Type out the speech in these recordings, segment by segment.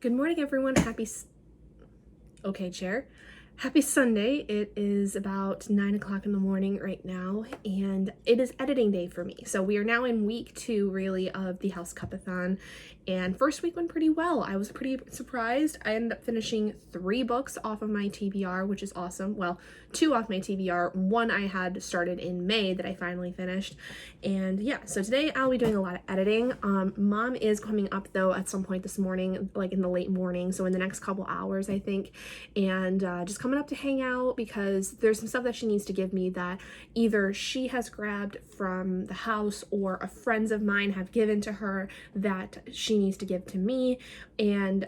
Good morning, everyone. Okay, chair. Happy Sunday. It is about 9 o'clock in the morning right now, and it is editing day for me. So we are now in week 2, really, of the HouseCupathon, and first week went pretty well. I was pretty surprised. I ended up finishing 3 books off of my TBR, which is awesome. Well, 2 off my TBR. 1 I had started in May that I finally finished. And yeah, so today I'll be doing a lot of editing. Mom is coming up, though, at some point this morning, like in the late morning, so in the next couple hours, I think, and just coming up to hang out because there's some stuff that she needs to give me that either she has grabbed from the house or friends of mine have given to her that she needs to give to me. And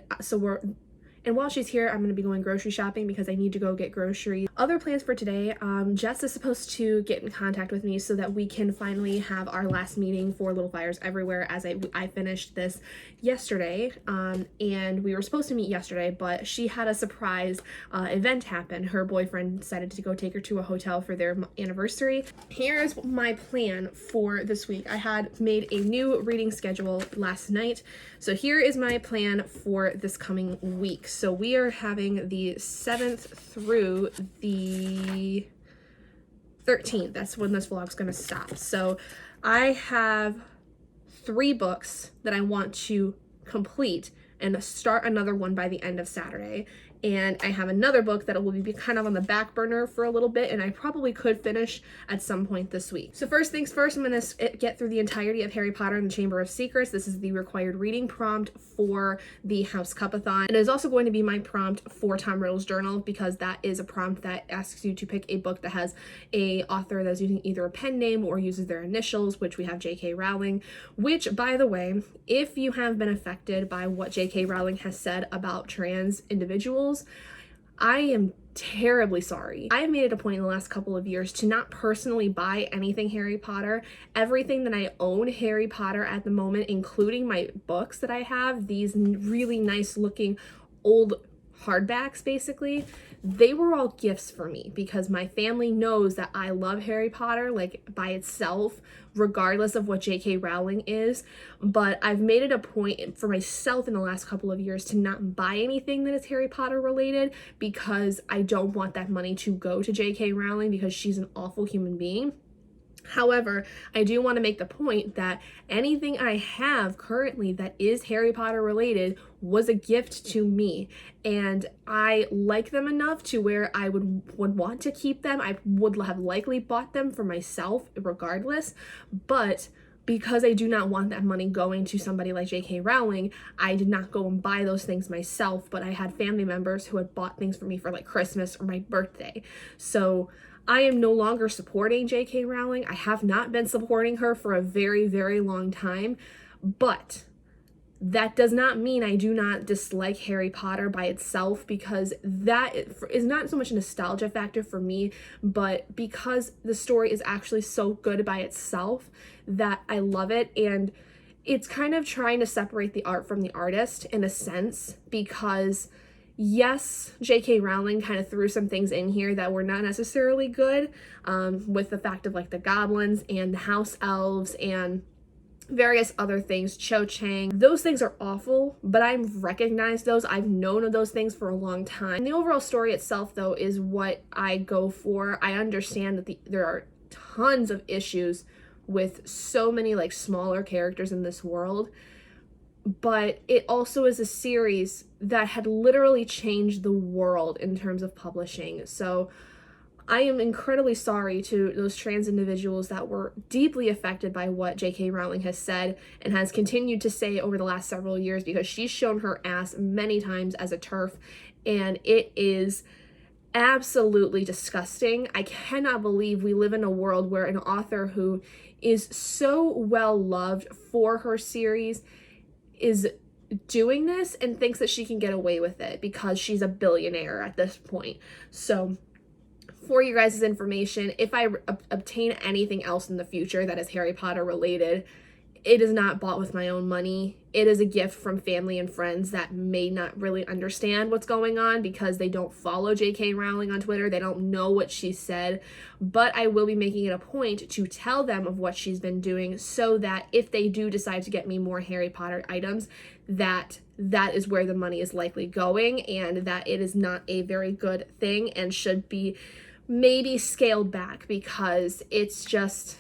and while she's here, I'm going to be going grocery shopping because I need to go get groceries. Other plans for today, Jess is supposed to get in contact with me so that we can finally have our last meeting for Little Fires Everywhere, as I finished this yesterday. And we were supposed to meet yesterday, but she had a surprise event happen. Her boyfriend decided to go take her to a hotel for their anniversary. Here's my plan for this week. I had made a new reading schedule last night. So here is my plan for this coming week. So we are having the 7th through the 13th. That's when this vlog's going to stop. So I have 3 books that I want to complete and start another one by the end of Saturday. And I have another book that will be kind of on the back burner for a little bit, and I probably could finish at some point this week. So first things first, I'm going to get through the entirety of Harry Potter and the Chamber of Secrets. This is the required reading prompt for the HouseCupathon. It is also going to be my prompt for Tom Riddle's journal, because that is a prompt that asks you to pick a book that has a author that's using either a pen name or uses their initials, which we have J.K. Rowling, which, by the way, if you have been affected by what J.K. Rowling has said about trans individuals, I am terribly sorry. I have made it a point in the last couple of years to not personally buy anything Harry Potter. Everything that I own Harry Potter at the moment, including my books that I have, these really nice looking old hardbacks, basically, they were all gifts for me because my family knows that I love Harry Potter, like, by itself, regardless of what J.K. Rowling is. But I've made it a point for myself in the last couple of years to not buy anything that is Harry Potter related, because I don't want that money to go to J.K. Rowling, because she's an awful human being. However, I do want to make the point that anything I have currently that is Harry Potter related was a gift to me, and I like them enough to where I would want to keep them. I would have likely bought them for myself regardless, but because I do not want that money going to somebody like J.K. Rowling, I did not go and buy those things myself, but I had family members who had bought things for me for like Christmas or my birthday. So I am no longer supporting J.K. Rowling. I have not been supporting her for a very, very long time, but that does not mean I do not dislike Harry Potter by itself, because that is not so much a nostalgia factor for me, but because the story is actually so good by itself that I love it. And it's kind of trying to separate the art from the artist in a sense, because yes, J.K. Rowling kind of threw some things in here that were not necessarily good, with the fact of like the goblins and the house elves and various other things, Cho Chang. Those things are awful, but I've recognized those. I've known of those things for a long time. And the overall story itself, though, is what I go for. I understand that there are tons of issues with so many like smaller characters in this world, but it also is a series that had literally changed the world in terms of publishing. So I am incredibly sorry to those trans individuals that were deeply affected by what J.K. Rowling has said and has continued to say over the last several years, because she's shown her ass many times as a TERF, and it is absolutely disgusting. I cannot believe we live in a world where an author who is so well loved for her series is doing this and thinks that she can get away with it because she's a billionaire at this point. So for you guys' information, if I obtain anything else in the future that is Harry Potter related, it is not bought with my own money. It is a gift from family and friends that may not really understand what's going on because they don't follow J.K. Rowling on Twitter. They don't know what she said, but I will be making it a point to tell them of what she's been doing so that if they do decide to get me more Harry Potter items, that is where the money is likely going, and that it is not a very good thing and should be maybe scaled back, because it's just,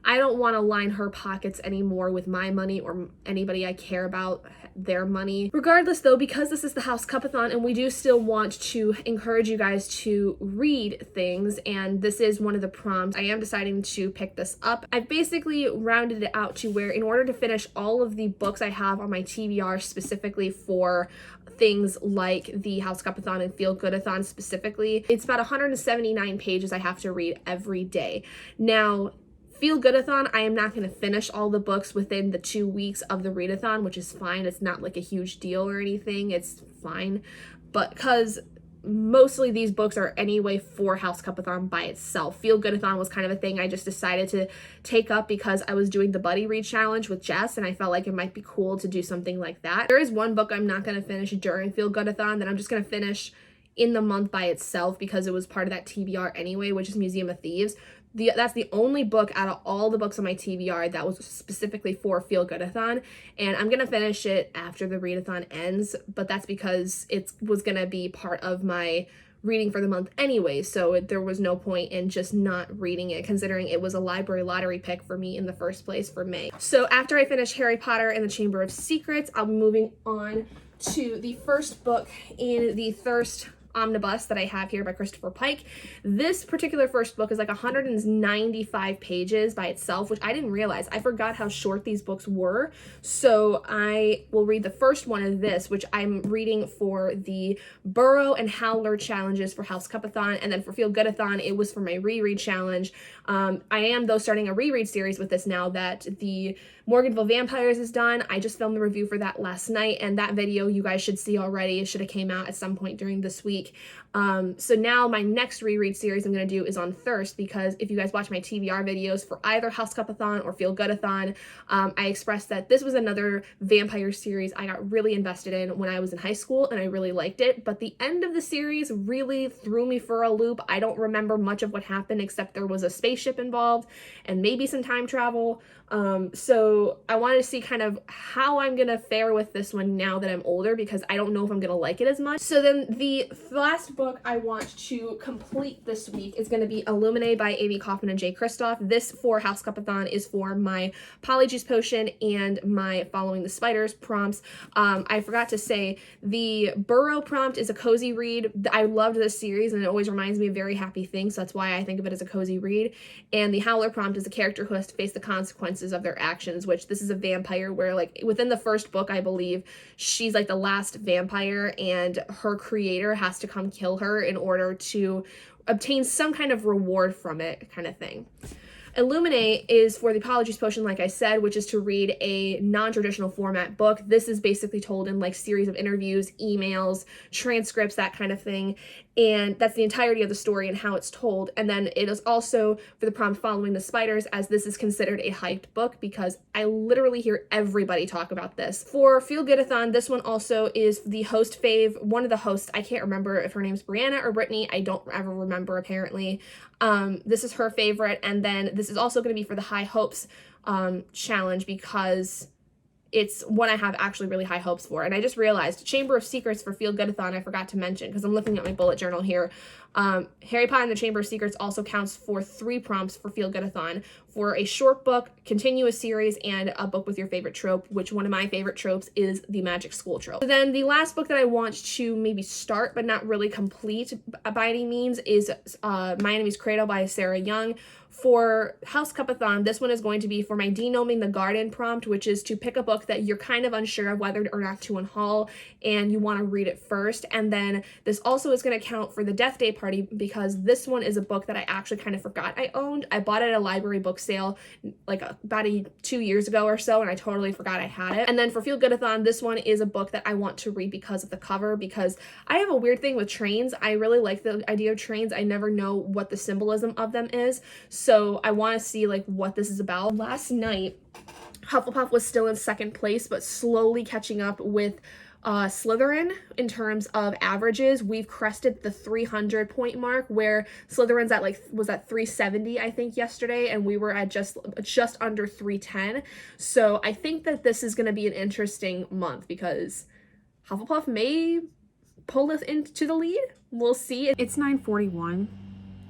I don't want to line her pockets anymore with my money or anybody I care about their money. Regardless though, because this is the HouseCupathon and we do still want to encourage you guys to read things, and this is one of the prompts, I am deciding to pick this up. I've basically rounded it out to where in order to finish all of the books I have on my TBR specifically for things like the HouseCupathon and FeelGoodathon specifically, it's about 179 pages I have to read every day. Now, FeelGoodathon, I am not going to finish all the books within the 2 weeks of the readathon, which is fine. It's not like a huge deal or anything. It's fine. But because mostly these books are anyway for HouseCupathon by itself. FeelGoodathon was kind of a thing I just decided to take up because I was doing the buddy read challenge with Jess, and I felt like it might be cool to do something like that. There is one book I'm not going to finish during FeelGoodathon that I'm just going to finish in the month by itself because it was part of that TBR anyway, which is Museum of Thieves. That's the only book out of all the books on my TBR that was specifically for FeelGoodathon, and I'm going to finish it after the readathon ends, but that's because it was going to be part of my reading for the month anyway, so there was no point in just not reading it, considering it was a library lottery pick for me in the first place for May. So after I finish Harry Potter and the Chamber of Secrets, I'll be moving on to the first book in the Thirst omnibus that I have here by Kristoff Pike. This particular first book is like 195 pages by itself, which I didn't realize. I forgot how short these books were. So I will read the first one of this, which I'm reading for the Burrow and Howler challenges for HouseCupathon, and then for FeelGoodathon, it was for my reread challenge. I am, though, starting a reread series with this now that the Morganville Vampires is done. I just filmed the review for that last night, and that video you guys should see already. It should have came out at some point during this week. So now my next reread series I'm going to do is on Thirst, because if you guys watch my TBR videos for either HouseCupathon or FeelGoodathon, I expressed that this was another vampire series I got really invested in when I was in high school, and I really liked it, but the end of the series really threw me for a loop. I don't remember much of what happened except there was a spaceship involved and maybe some time travel. So I wanted to see kind of how I'm gonna fare with this one now that I'm older, because I don't know if I'm gonna like it as much. So then the last book I want to complete this week is gonna be Illuminae by Amie, Kaufman, and Kristoff. This for HouseCupathon is for my Polyjuice potion and my Following the Spiders prompts. I forgot to say, the Burrow prompt is a cozy read. I loved this series and it always reminds me of very happy things, so that's why I think of it as a cozy read. And the Howler prompt is a character who has to face the consequences of their actions, which this is a vampire where, like, within the first book, I believe, she's like the last vampire and her creator has to come kill her in order to obtain some kind of reward from it, kind of thing. Illuminae is for the Polyjuice potion, like I said, which is to read a non-traditional format book. This is basically told in like series of interviews, emails, transcripts, that kind of thing. And that's the entirety of the story and how it's told. And then it is also for the prompt Following the Spiders, as this is considered a hyped book because I literally hear everybody talk about this. For FeelGoodathon, this one also is the host fave. One of the hosts, I can't remember if her name's Brianna or Brittany. I don't ever remember, apparently. This is her favorite. And then this is also going to be for the High Hopes challenge, because it's one I have actually really high hopes for. And I just realized Chamber of Secrets for FeelGoodathon I forgot to mention because I'm looking at my bullet journal here. Harry Potter and the Chamber of Secrets also counts for 3 prompts for FeelGoodathon, for a short book, continuous series, and a book with your favorite trope, which one of my favorite tropes is the magic school trope. So then the last book that I want to maybe start but not really complete by any means is My Enemy's Cradle by Sarah Young. For HouseCupathon, this one is going to be for my Denoming the Garden prompt, which is to pick a book that you're kind of unsure of whether or not to unhaul and you want to read it first. And then this also is going to count for the Death Day Party, because this one is a book that I actually kind of forgot I owned. I bought it at a library book sale like about 2 years ago or so, and I totally forgot I had it. And then for FeelGoodathon, this one is a book that I want to read because of the cover, because I have a weird thing with trains. I really like the idea of trains. I never know what the symbolism of them is. So I want to see like what this is about. Last night, Hufflepuff was still in second place, but slowly catching up with Slytherin in terms of averages. We've crested the 300 point mark, where Slytherin's at was at 370 I think yesterday, and we were at just under 310. So I think that this is going to be an interesting month because Hufflepuff may pull us into the lead. We'll see. It's 9:41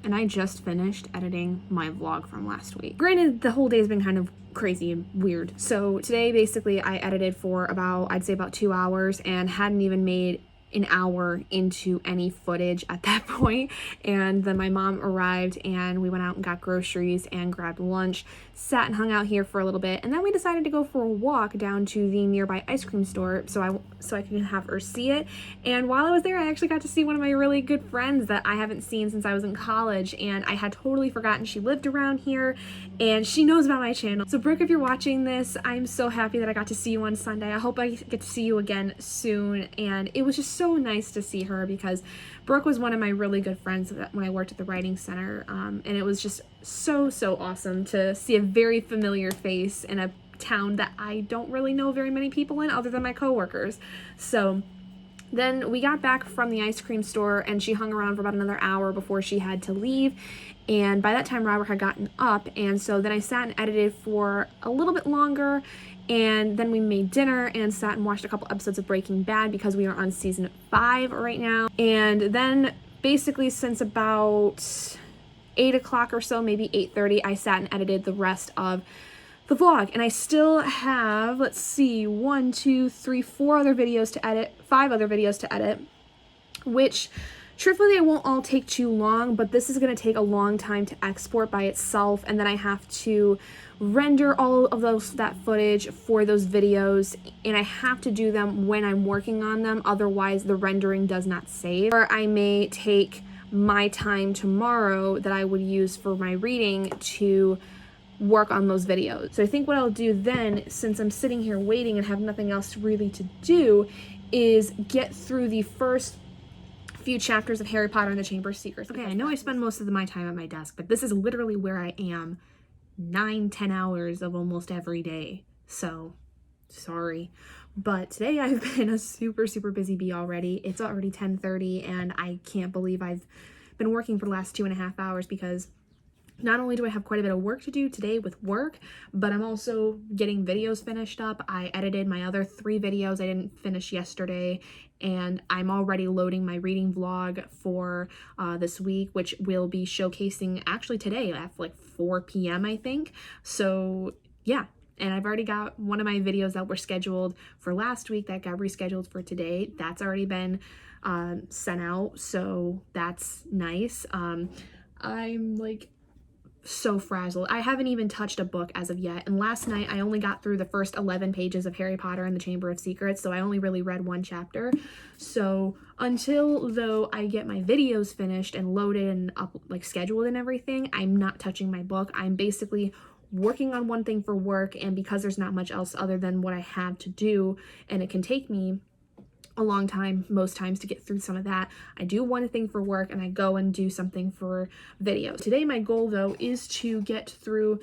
and I just finished editing my vlog from last week. Granted, the whole day's been kind of crazy and weird. So today, basically, I edited for I'd say about 2 hours, and hadn't even made an hour into any footage at that point. And then my mom arrived and we went out and got groceries and grabbed lunch, sat and hung out here for a little bit, and then we decided to go for a walk down to the nearby ice cream store so I can have her see it. And while I was there, I actually got to see one of my really good friends that I haven't seen since I was in college, and I had totally forgotten she lived around here, and she knows about my channel. So Brooke, if you're watching this, I'm so happy that I got to see you on Sunday. I hope I get to see you again soon. And it was just so nice to see her because Brooke was one of my really good friends when I worked at the writing center, and it was just so awesome to see a very familiar face in a town that I don't really know very many people in other than my coworkers. So then we got back from the ice cream store and she hung around for about another hour before she had to leave. And by that time, Robert had gotten up, and so then I sat and edited for a little bit longer, and then we made dinner and sat and watched a couple episodes of Breaking Bad because we are on season 5 right now. And then basically since about 8 o'clock or so, maybe 8:30, I sat and edited the rest of the vlog. And I still have, let's see, 1, 2, 3, 4 other videos to edit, 5 other videos to edit, which truthfully, they won't all take too long, but this is going to take a long time to export by itself, and then I have to render all of that footage for those videos, and I have to do them when I'm working on them, otherwise the rendering does not save. Or I may take my time tomorrow that I would use for my reading to work on those videos. So I think what I'll do then, since I'm sitting here waiting and have nothing else really to do, is get through the first few chapters of Harry Potter and the Chamber of Secrets. Okay, I know I spend most of my time at my desk, but this is literally where I am 9-10 hours of almost every day. So, sorry. But today I've been a super busy bee already. It's already 10:30 and I can't believe I've been working for the last 2.5 hours because not only do I have quite a bit of work to do today with work, but I'm also getting videos finished up. I edited my other 3 videos I didn't finish yesterday, and I'm already loading my reading vlog for this week, which will be showcasing actually today at like 4 p.m. I think. So yeah, and I've already got one of my videos that were scheduled for last week that got rescheduled for today. That's already been sent out, so that's nice. I'm like so frazzled. I haven't even touched a book as of yet, and last night I only got through the first 11 pages of Harry Potter and the Chamber of Secrets, so I only really read 1 chapter. So until though I get my videos finished and loaded and scheduled and everything, I'm not touching my book. I'm basically working on one thing for work, and because there's not much else other than what I have to do, and it can take me a long time most times to get through some of that, I do one thing for work and I go and do something for videos. Today my goal though is to get through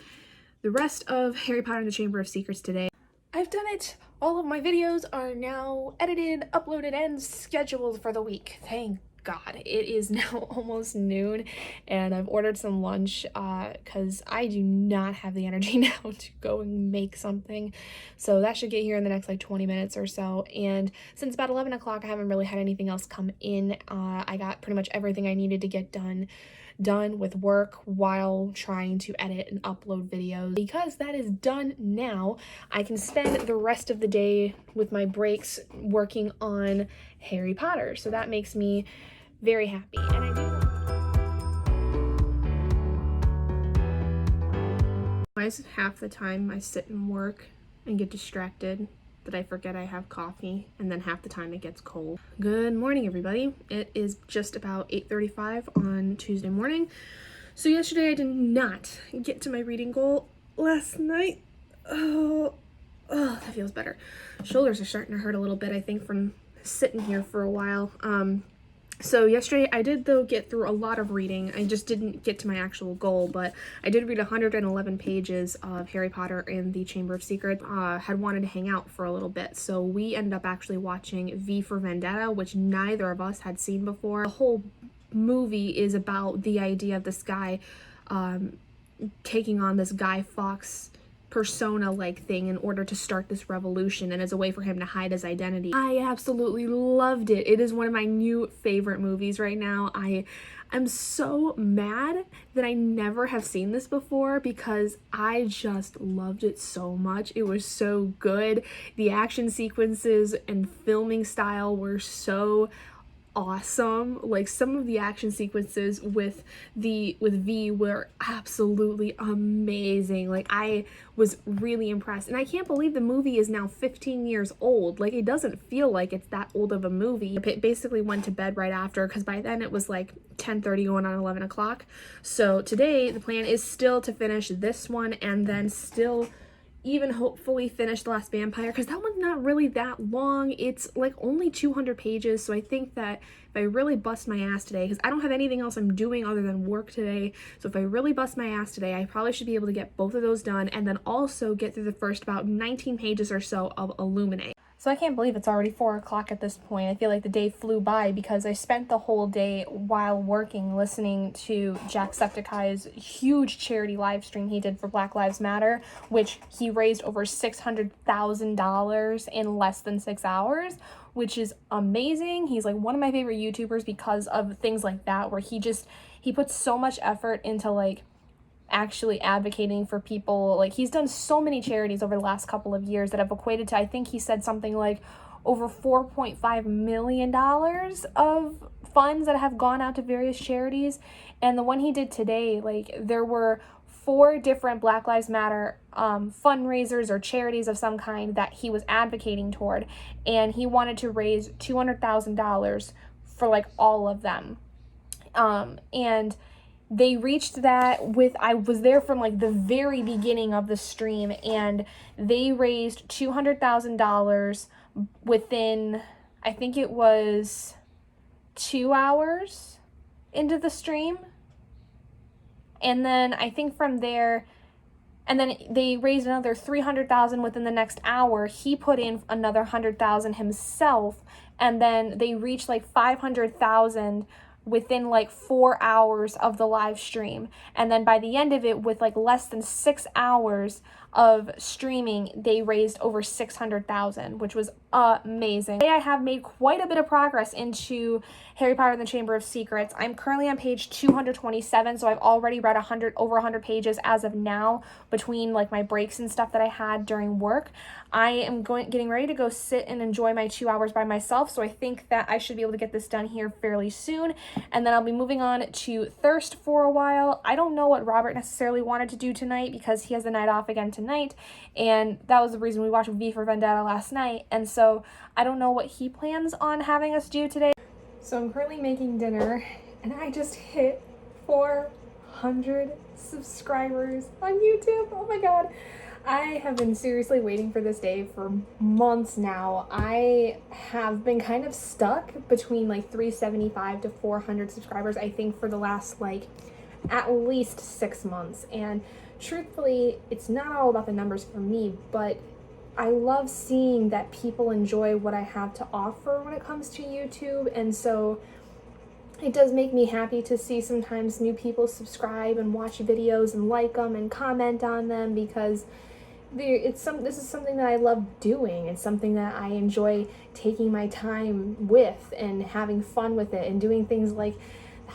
the rest of Harry Potter and the Chamber of Secrets today. I've done it! All of my videos are now edited, uploaded, and scheduled for the week. Thank God. It is now almost noon and I've ordered some lunch because I do not have the energy now to go and make something. So that should get here in the next 20 minutes or so. And since about 11 o'clock, I haven't really had anything else come in. I got pretty much everything I needed to get done with work while trying to edit and upload videos. Because that is done now, I can spend the rest of the day with my breaks working on Harry Potter. So that makes me very happy. And I do. Why is it half the time I sit and work and get distracted that I forget I have coffee, and then half the time it gets cold? Good morning, everybody. It is just about 8:35 on Tuesday morning. So yesterday I did not get to my reading goal. Last night, oh, that feels better. Shoulders are starting to hurt a little bit, I think, from sitting here for a while. So yesterday I did, though, get through a lot of reading. I just didn't get to my actual goal, but I did read 111 pages of Harry Potter and the Chamber of Secrets. Had wanted to hang out for a little bit, so we ended up actually watching V for Vendetta, which neither of us had seen before. The whole movie is about the idea of this guy taking on this Guy Fawkes persona-like thing in order to start this revolution, and as a way for him to hide his identity. I absolutely loved it. It is one of my new favorite movies right now. I'm so mad that I never have seen this before because I just loved it so much. It was so good. The action sequences and filming style were so awesome. Like, some of the action sequences with V were absolutely amazing. Like, I was really impressed, and I can't believe the movie is now 15 years old. Like, it doesn't feel like it's that old of a movie. I basically went to bed right after because by then it was like 10:30 going on 11 o'clock. So today the plan is still to finish this one and then still even hopefully finish The Last Vampire, because that one's not really that long. It's like only 200 pages, so I think that if I really bust my ass today, because I don't have anything else I'm doing other than work today, so if I really bust my ass today, I probably should be able to get both of those done and then also get through the first about 19 pages or so of Illuminae. So I can't believe it's already 4 o'clock at this point. I feel like the day flew by because I spent the whole day while working listening to Jacksepticeye's huge charity live stream he did for Black Lives Matter, which he raised over $600,000 in less than 6 hours, which is amazing. He's like one of my favorite YouTubers because of things like that, where he puts so much effort into like actually advocating for people. Like, he's done so many charities over the last couple of years that have equated to, I think he said something like over $4.5 million of funds that have gone out to various charities. And the one he did today, like, there were 4 different Black Lives Matter fundraisers or charities of some kind that he was advocating toward, and he wanted to raise $200,000 for like all of them. And they reached that with, I was there from like the very beginning of the stream, and they raised $200,000 within, I think it was 2 hours into the stream. And then I think from there, and then they raised another $300,000 within the next hour. He put in another $100,000 himself, and then they reached like $500,000 within like 4 hours of the live stream. And then by the end of it, with like less than 6 hours of streaming, they raised over $600,000, which was amazing. Today I have made quite a bit of progress into Harry Potter and the Chamber of Secrets. I'm currently on page 227, so I've already read over 100 pages as of now, between like my breaks and stuff that I had during work. I am getting ready to go sit and enjoy my 2 hours by myself, so I think that I should be able to get this done here fairly soon, and then I'll be moving on to Thirst for a while. I don't know what Robert necessarily wanted to do tonight because he has the night off again tonight, and that was the reason we watched V for Vendetta last night, and so I don't know what he plans on having us do today. So I'm currently making dinner, and I just hit 400 subscribers on YouTube. Oh my god. I have been seriously waiting for this day for months now. I have been kind of stuck between like 375 to 400 subscribers, I think, for the last like at least 6 months. And truthfully, it's not all about the numbers for me, but I love seeing that people enjoy what I have to offer when it comes to YouTube, and so it does make me happy to see sometimes new people subscribe and watch videos and like them and comment on them, because this is something that I love doing. It's something that I enjoy taking my time with and having fun with it and doing things like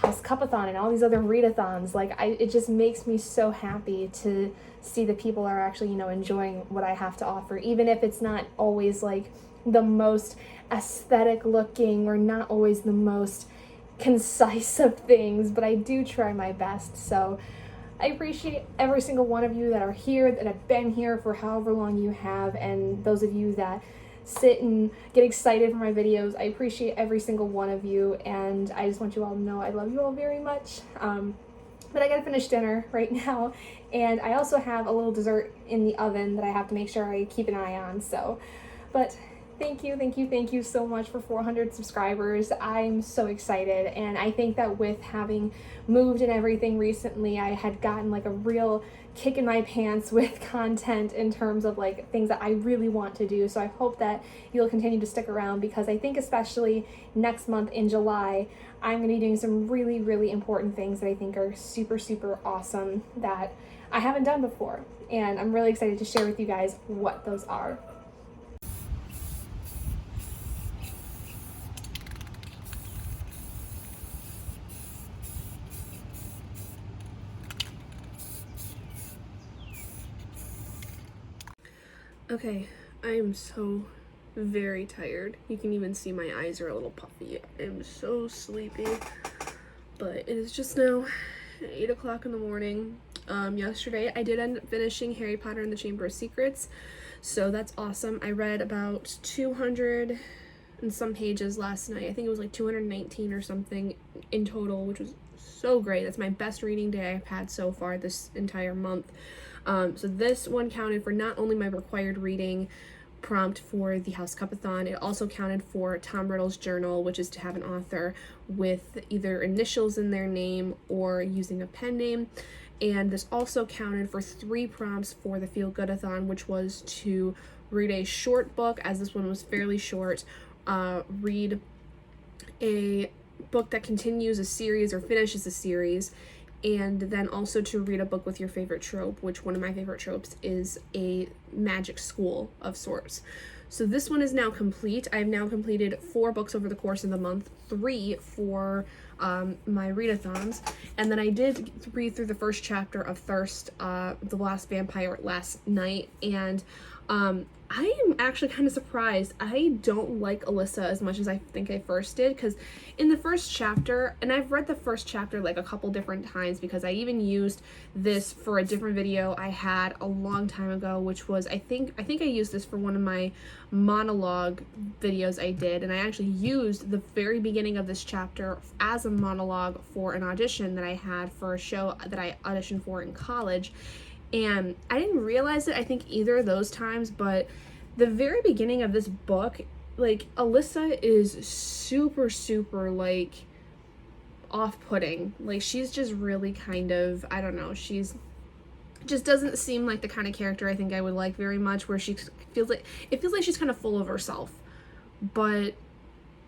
HouseCupathon and all these other readathons. Like, it just makes me so happy to see that people are actually, enjoying what I have to offer, even if it's not always like the most aesthetic looking or not always the most concise of things, but I do try my best. So I appreciate every single one of you that are here, that have been here for however long you have, and those of you that sit and get excited for my videos. I appreciate every single one of you, and I just want you all to know I love you all very much. But I gotta finish dinner right now, and I also have a little dessert in the oven that I have to make sure I keep an eye on. So, but Thank you so much for 400 subscribers. I'm so excited, and I think that with having moved and everything recently, I had gotten like a real kick in my pants with content in terms of like things that I really want to do. So I hope that you'll continue to stick around, because I think especially next month in July, I'm going to be doing some really, really important things that I think are super, super awesome that I haven't done before. And I'm really excited to share with you guys what those are. Okay, I am so very tired. You can even see my eyes are a little puffy. I'm so sleepy, but it is just now 8 o'clock in the morning. Yesterday I did end up finishing Harry Potter and the Chamber of Secrets, so that's awesome. I read about 200 and some pages last night. I think it was like 219 or something in total, which was so great. That's my best reading day I've had so far this entire month. So this one counted for not only my required reading prompt for the HouseCupathon, it also counted for Tom Riddle's journal, which is to have an author with either initials in their name or using a pen name. And this also counted for 3 prompts for the FeelGoodathon, which was to read a short book, as this one was fairly short, read a book that continues a series or finishes a series, and then also to read a book with your favorite trope, which one of my favorite tropes is a magic school of sorts. So this one is now complete. I've now completed 4 books over the course of the month, 3 for my readathons, and then I did read through the first chapter of Thirst, The Last Vampire, last night, and I am actually kind of surprised. I don't like Alyssa as much as I think I first did, because in the first chapter, and I've read the first chapter like a couple different times because I even used this for a different video I had a long time ago, which was, I think I used this for one of my monologue videos I did, and I actually used the very beginning of this chapter as a monologue for an audition that I had for a show that I auditioned for in college. And I didn't realize it, I think, either of those times, but the very beginning of this book, like, Alyssa is super, super, like, off-putting. Like, she's just really kind of, I don't know, she's just doesn't seem like the kind of character I think I would like very much, where she feels like, it feels like she's kind of full of herself. But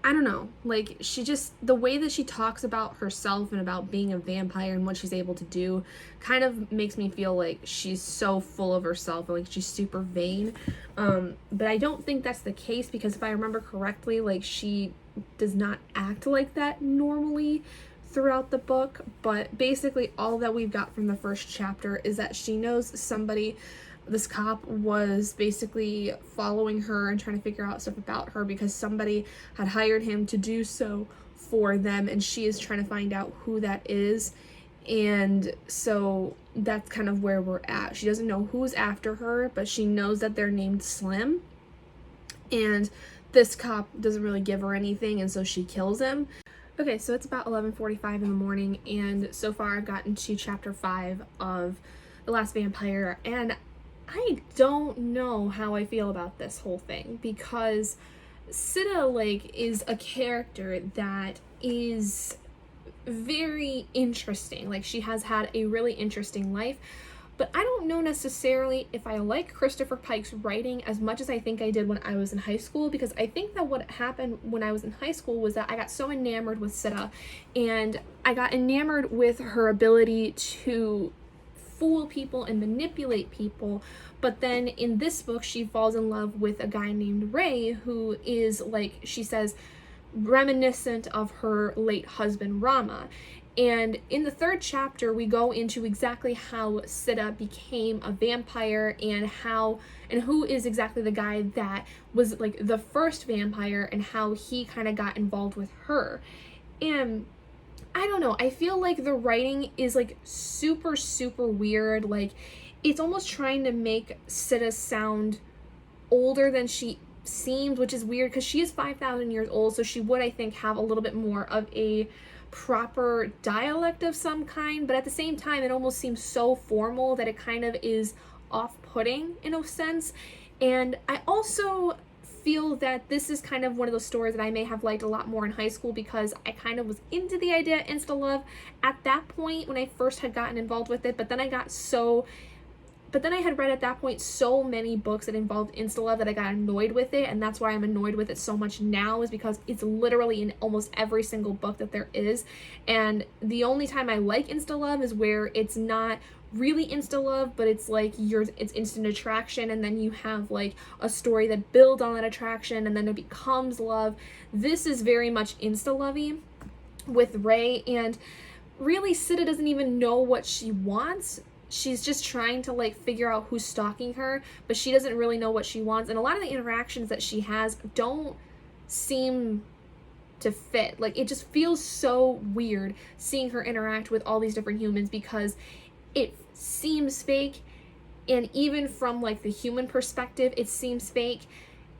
I don't know, like, she just, the way that she talks about herself and about being a vampire and what she's able to do kind of makes me feel like she's so full of herself and like she's super vain. But I don't think that's the case, because if I remember correctly, like, she does not act like that normally throughout the book. But basically all that we've got from the first chapter is that she knows somebody, this cop, was basically following her and trying to figure out stuff about her because somebody had hired him to do so for them, and she is trying to find out who that is. And so that's kind of where we're at. She doesn't know who's after her, but she knows that they're named Slim, and this cop doesn't really give her anything, and so she kills him. Okay, so it's about 11:45 in the morning, and so far I've gotten to chapter 5 of The Last Vampire, and I don't know how I feel about this whole thing, because Sita, like, is a character that is very interesting. Like, she has had a really interesting life, but I don't know necessarily if I like Christopher Pike's writing as much as I think I did when I was in high school, because I think that what happened when I was in high school was that I got so enamored with Sita, and I got enamored with her ability to fool people and manipulate people. But then in this book she falls in love with a guy named Ray, who is, like she says, reminiscent of her late husband Rama. And in the 3rd chapter we go into exactly how Sita became a vampire, and who is exactly the guy that was like the first vampire, and how he kind of got involved with her. And I don't know, I feel like the writing is like super, super weird. Like, it's almost trying to make Sita sound older than she seems, which is weird because she is 5,000 years old, so she would, I think, have a little bit more of a proper dialect of some kind, but at the same time it almost seems so formal that it kind of is off-putting in a sense. And I also feel that this is kind of one of those stories that I may have liked a lot more in high school because I kind of was into the idea of insta-love at that point when I first had gotten involved with it, but then I had read at that point so many books that involved insta-love that I got annoyed with it, and that's why I'm annoyed with it so much now, is because it's literally in almost every single book that there is. And the only time I like insta-love is where it's not really insta-love, but it's like it's instant attraction, and then you have like a story that builds on that attraction and then it becomes love. This is very much insta-lovey with Ray, and really Sita doesn't even know what she wants. She's just trying to like figure out who's stalking her, but she doesn't really know what she wants. And a lot of the interactions that she has don't seem to fit. Like, it just feels so weird seeing her interact with all these different humans because it seems fake. And even from like the human perspective, it seems fake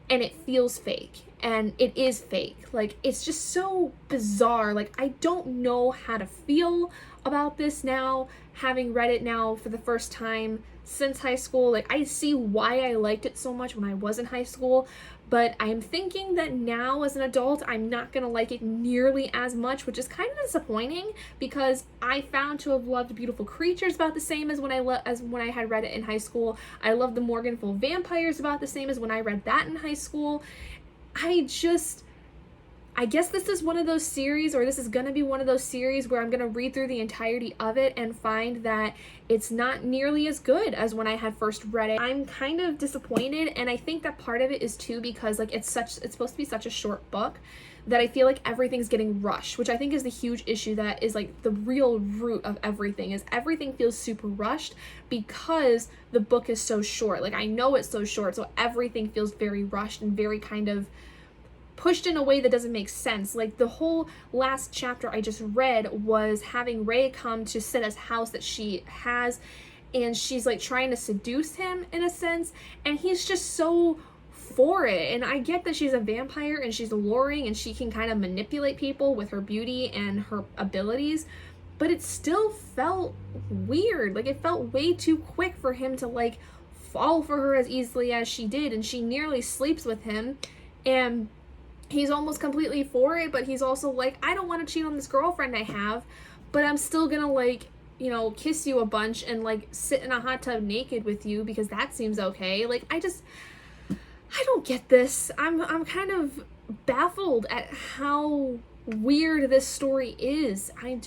and it feels fake. And it is fake. Like, it's just so bizarre. Like, I don't know how to feel about this now, having read it now for the first time since high school. Like, I see why I liked it so much when I was in high school, but I'm thinking that now as an adult, I'm not gonna like it nearly as much, which is kind of disappointing because I found to have loved Beautiful Creatures about the same as when I had read it in high school. I loved The Morganful Vampires about the same as when I read that in high school. I guess this is one of those series, or this is going to be one of those series where I'm going to read through the entirety of it and find that it's not nearly as good as when I had first read it. I'm kind of disappointed, and I think that part of it is too because like it's supposed to be such a short book that I feel like everything's getting rushed, which I think is the huge issue that is like the real root of everything, is everything feels super rushed because the book is so short. Like, I know it's so short, so everything feels very rushed and very kind of pushed in a way that doesn't make sense. Like, the whole last chapter I just read was having Ray come to Sita's house that she has, and she's like trying to seduce him in a sense, and he's just so for it. And I get that she's a vampire and she's alluring and she can kind of manipulate people with her beauty and her abilities, but it still felt weird. Like, it felt way too quick for him to like fall for her as easily as she did, and she nearly sleeps with him, and he's almost completely for it, but he's also like, I don't want to cheat on this girlfriend I have, but I'm still gonna like, you know, kiss you a bunch and like sit in a hot tub naked with you because that seems okay. Like, I don't get this. I'm kind of baffled at how weird this story is. I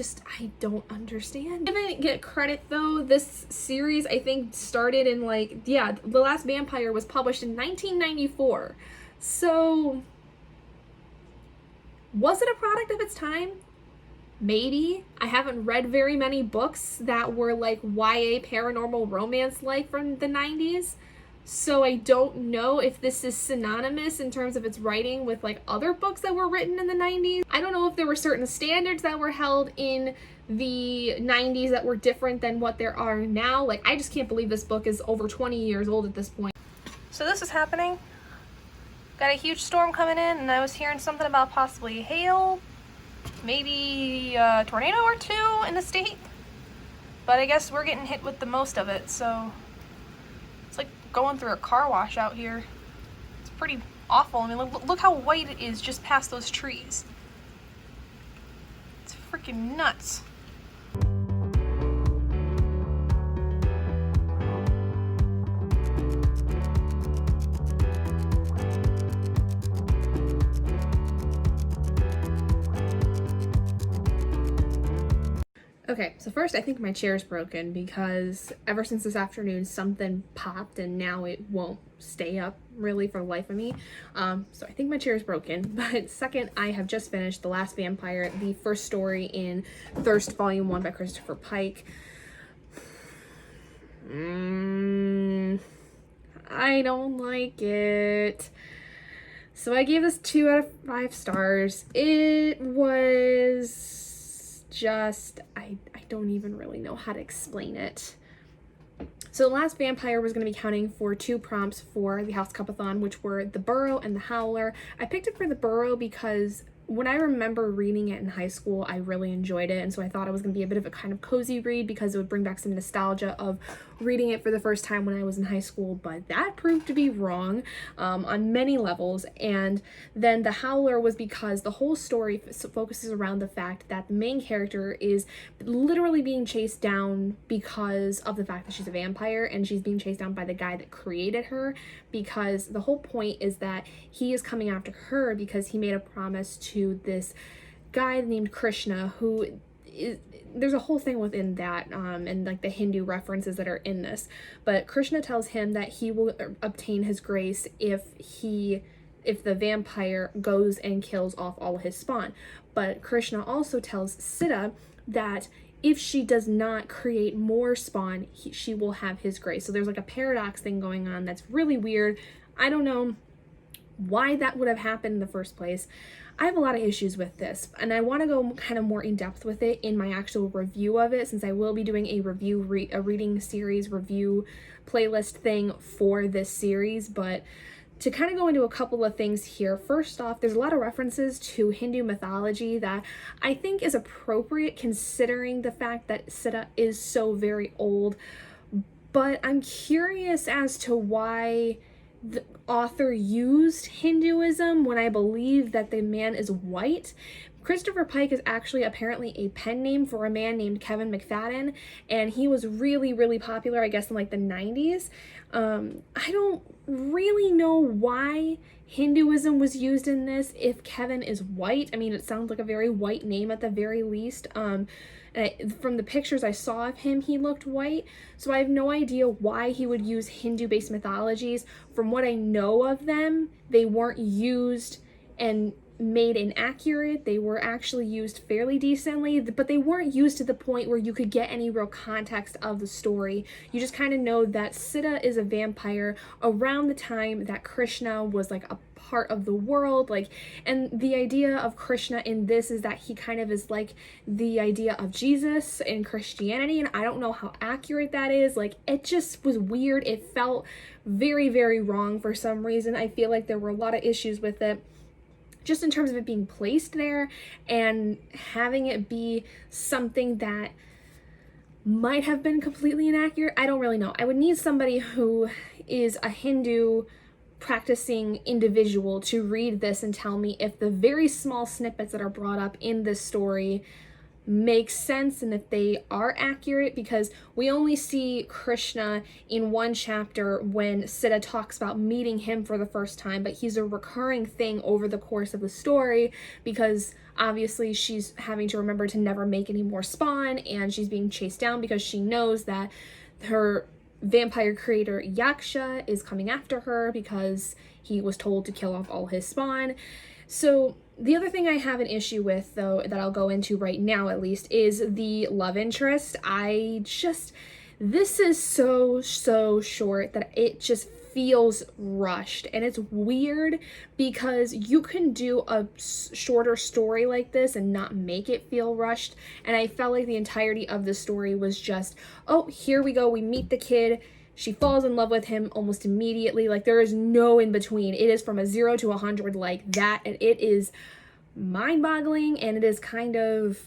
don't understand. I didn't get credit though. This series I think started in like, yeah, The Last Vampire was published in 1994. So was it a product of its time? Maybe. I haven't read very many books that were like YA paranormal romance like from the 90s. So I don't know if this is synonymous in terms of its writing with like other books that were written in the 90s. I don't know if there were certain standards that were held in the 90s that were different than what there are now. Like, I just can't believe this book is over 20 years old at this point. So this is happening. Got a huge storm coming in, and I was hearing something about possibly hail, maybe a tornado or two in the state. But I guess we're getting hit with the most of it, so it's like going through a car wash out here. It's pretty awful. I mean, look how white it is just past those trees. It's freaking nuts. Okay, so first I think my chair's broken because ever since this afternoon something popped and now it won't stay up really for the life of me. So I think my chair's broken. But second, I have just finished The Last Vampire, the first story in Thirst Volume 1 by Christopher Pike. I don't like it. So I gave this 2 out of 5 stars. It was just, I don't even really know how to explain it. So The Last Vampire was going to be counting for 2 prompts for the HouseCupathon, which were the Burrow and the Howler. I picked it for the Burrow because when I remember reading it in high school, I really enjoyed it, and so I thought it was going to be a bit of a kind of cozy read because it would bring back some nostalgia of reading it for the first time when I was in high school, but that proved to be wrong on many levels. And then the Howler was because the whole story focuses around the fact that the main character is literally being chased down because of the fact that she's a vampire, and she's being chased down by the guy that created her, because the whole point is that he is coming after her because he made a promise to this guy named Krishna, who is, there's a whole thing within that and like the Hindu references that are in this, but Krishna tells him that he will obtain his grace if the vampire goes and kills off all of his spawn. But Krishna also tells Sita that if she does not create more spawn, she will have his grace. So there's like a paradox thing going on that's really weird. I don't know why that would have happened in the first place. I have a lot of issues with this, and I want to go kind of more in depth with it in my actual review of it, since I will be doing a reading series review playlist thing for this series. But to kind of go into a couple of things here, first off, there's a lot of references to Hindu mythology that I think is appropriate considering the fact that Sita is so very old, but I'm curious as to why the author used Hinduism when I believe that the man is white. Christopher Pike is actually apparently a pen name for a man named Kevin McFadden, and he was really, really popular, I guess, in like the 90s. I don't really know why Hinduism was used in this if Kevin is white. I mean, it sounds like a very white name at the very least. From the pictures I saw of him, he looked white, so I have no idea why he would use Hindu-based mythologies. From what I know of them, they weren't used and made inaccurate. They were actually used fairly decently, but they weren't used to the point where you could get any real context of the story. You just kind of know that Sita is a vampire around the time that Krishna was like a part of the world, like, and the idea of Krishna in this is that he kind of is like the idea of Jesus in Christianity, and I don't know how accurate that is. Like, it just was weird. It felt very, very wrong for some reason. I feel like there were a lot of issues with it, just in terms of it being placed there and having it be something that might have been completely inaccurate. I don't really know. I would need somebody who is a Hindu practicing individual to read this and tell me if the very small snippets that are brought up in this story make sense and if they are accurate, because we only see Krishna in one chapter when Sita talks about meeting him for the first time, but he's a recurring thing over the course of the story because obviously she's having to remember to never make any more spawn, and she's being chased down because she knows that her vampire creator Yaksha is coming after her because he was told to kill off all his spawn. So the other thing I have an issue with, though, that I'll go into right now at least, is the love interest. This is so short that it just feels rushed, and it's weird because you can do a shorter story like this and not make it feel rushed, and I felt like the entirety of the story was just, oh, here we go, we meet the kid, she falls in love with him almost immediately. Like, there is no in between. It is from a 0 to 100 like that, and it is mind-boggling, and it is kind of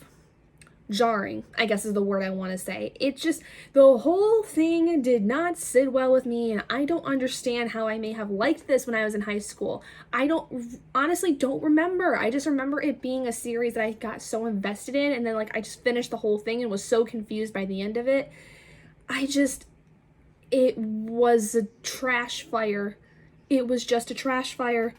jarring, I guess is the word I want to say. It just, the whole thing did not sit well with me, and I don't understand how I may have liked this when I was in high school. I honestly don't remember. I just remember it being a series that I got so invested in, and then like I just finished the whole thing and was so confused by the end of it. It was a trash fire. It was just a trash fire.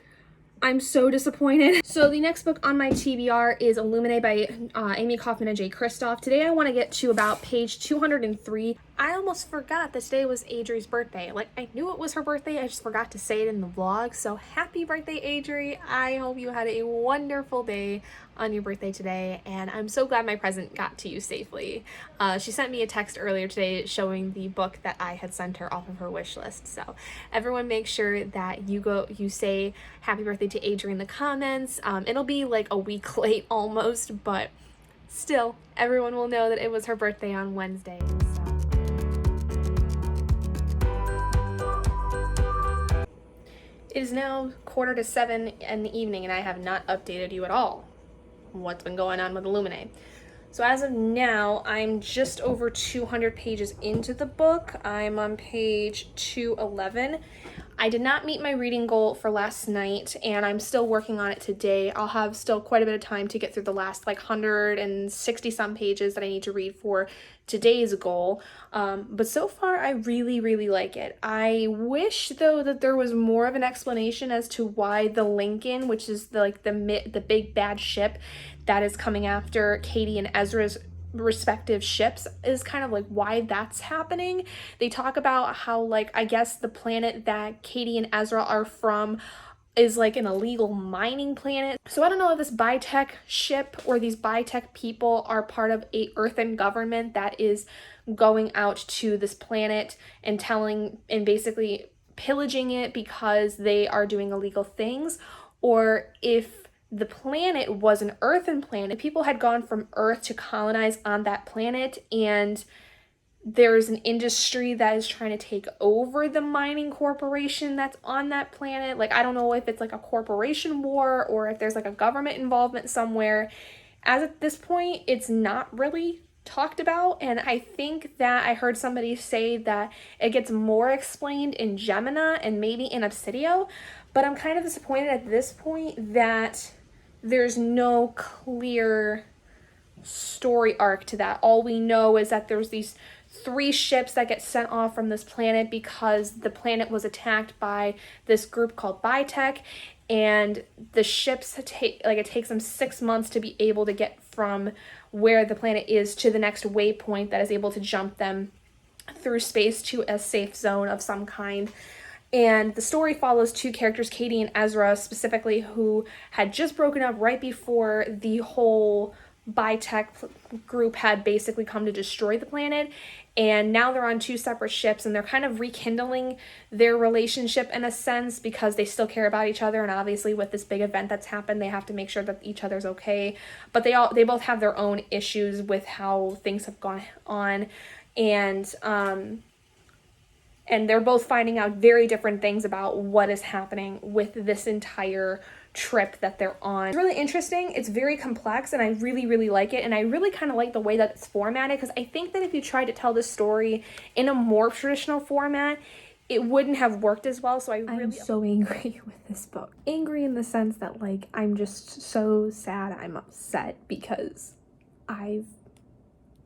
I'm so disappointed. So the next book on my TBR is Illuminae by Amie, Kaufman, and Kristoff. Today I want to get to about page 203. I almost forgot that today was Adri's birthday. Like, I knew it was her birthday, I just forgot to say it in the vlog. So happy birthday, Adri. I hope you had a wonderful day on your birthday today, and I'm so glad my present got to you safely. She sent me a text earlier today showing the book that I had sent her off of her wish list. So everyone make sure that you say happy birthday to Adri in the comments. It'll be like a week late almost, but still, everyone will know that it was her birthday on Wednesday. It is now 6:45 in the evening, and I have not updated you at all. what's been going on with Illuminae. So as of now, I'm just over 200 pages into the book. I'm on page 211. I did not meet my reading goal for last night, and I'm still working on it today. I'll have still quite a bit of time to get through the last 160 some pages that I need to read for today's goal. But so far, I really, really like it. I wish, though, that there was more of an explanation as to why the Lincoln, which is the big bad ship that is coming after Katie and Ezra's respective ships, is kind of why that's happening. They talk about how I guess the planet that Katie and Ezra are from is an illegal mining planet. So I don't know if this Bitech ship or these Bitech people are part of a earthen government that is going out to this planet and basically pillaging it because they are doing illegal things, or if the planet was an earthen planet. People had gone from Earth to colonize on that planet, and there's an industry that is trying to take over the mining corporation that's on that planet. I don't know if it's a corporation war or if there's a government involvement somewhere. As at this point, it's not really talked about, and I think that I heard somebody say that it gets more explained in Gemina and maybe in Obsidio, but I'm kind of disappointed at this point that there's no clear story arc to that. All we know is that there's these 3 ships that get sent off from this planet because the planet was attacked by this group called Bitech, and the ships it takes them 6 months to be able to get from where the planet is to the next waypoint that is able to jump them through space to a safe zone of some kind. And the story follows 2 characters, Katie and Ezra specifically, who had just broken up right before the whole Bitech group had basically come to destroy the planet. And now they're on 2 separate ships, and they're kind of rekindling their relationship in a sense because they still care about each other. And obviously with this big event that's happened, they have to make sure that each other's okay. But they both have their own issues with how things have gone on. And they're both finding out very different things about what is happening with this entire trip that they're on. It's really interesting. It's very complex, and I really, really like it. And I really kind of like the way that it's formatted, because I think that if you tried to tell this story in a more traditional format, it wouldn't have worked as well. So I'm so angry with this book. Angry in the sense that I'm just so sad. I'm upset because I've